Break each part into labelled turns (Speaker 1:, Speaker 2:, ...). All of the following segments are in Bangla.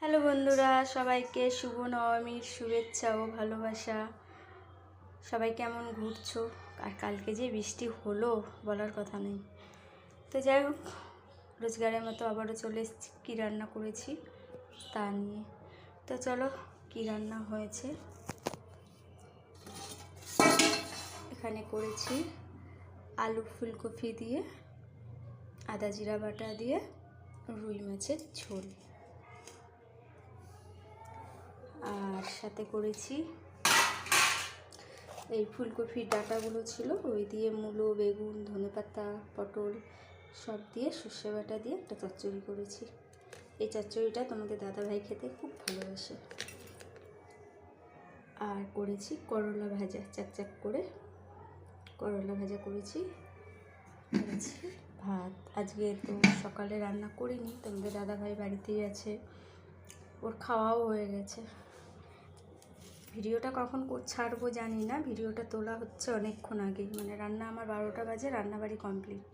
Speaker 1: হ্যালো বন্ধুরা, সবাইকে শুভ নবমীর শুভেচ্ছা ও ভালোবাসা। সবাই কেমন ঘুরছো? আর কালকে যে বৃষ্টি হলো বলার কথা নেই। তো যাই হোক, রোজগারের মতো আবারও চলে এসেছি। কী রান্না করেছি তা নিয়ে। তো চলো, কী রান্না হয়েছে। এখানে করেছি আলু ফুলকপি দিয়ে, আদা জিরা বাটা দিয়ে রুই মাছের ঝোল। আর সাথে করেছি এই ফুলকপির ডাঁটাগুলো ছিল, ওই দিয়ে মূলো, বেগুন, ধনেপাতা, পটল সব দিয়ে সর্ষে বাটা দিয়ে একটা চচ্চড়ি করেছি। এই চচ্চড়িটা তোমাদের দাদাভাই খেতে খুব ভালোবাসে। আর করেছি করলা ভাজা, চাক করে করলা ভাজা করেছি ভাত। আজকে তো সকালে রান্না করিনি, তোমাদের দাদাভাই বাড়িতেই আছে, ওর খাওয়াও হয়ে গেছে। ভিডিওটা কখন ছাড়বো জানি না, ভিডিওটা তোলা হচ্ছে অনেকক্ষণ আগেই, মানে রান্না আমার 12টা বাজে, রান্নাবাড়ি কমপ্লিট।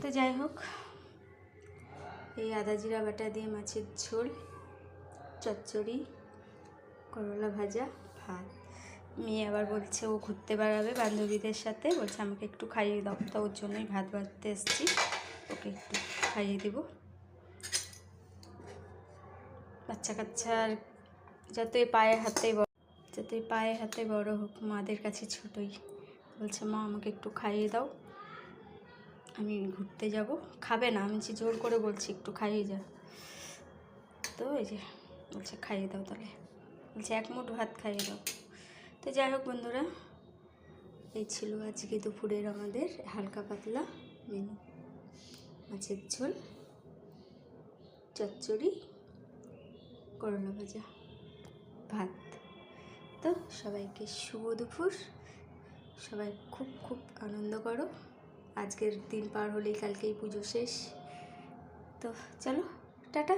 Speaker 1: তো যাই হোক, এই আদা জিরা বাটা দিয়ে মাছের ঝোল, চচ্চড়ি, করলা ভাজা, ভাত। মেয়ে আবার বলছে ও ঘুরতে বেড়াবে বান্ধবীদের সাথে, বলছে আমাকে একটু খাইয়ে দাও, তো ওর জন্যই ভাত বাড়তে এসেছি, ওকে একটু খাইয়ে দেব। বাচ্চা কাচ্চার যতই পায়ে হাতে বড় হোক, মাদের কাছে ছোটই। বলছে মা আমাকে একটু খাইয়ে দাও, আমি ঘুরতে যাব। খাবে না, আমি জোর করে বলছি একটু খাইয়ে যা। তো এই যে বলছে খাইয়ে দাও, তাহলে বলছে এক মুঠ ভাত খাইয়ে দাও। তো যাই হোক বন্ধুরা, এই ছিল আজকে দুপুরের আমাদের হালকা পাতলা মেনু। মাছের ঝোল, চচ্চড়ি, করলা ভাজা, ভাত। তো সবাইকে শুভ দুপুর। সবাই খুব খুব আনন্দ করো। আজকের দিন পার হলেই কালকেই পুজো শেষ। তো চলো, টাটা।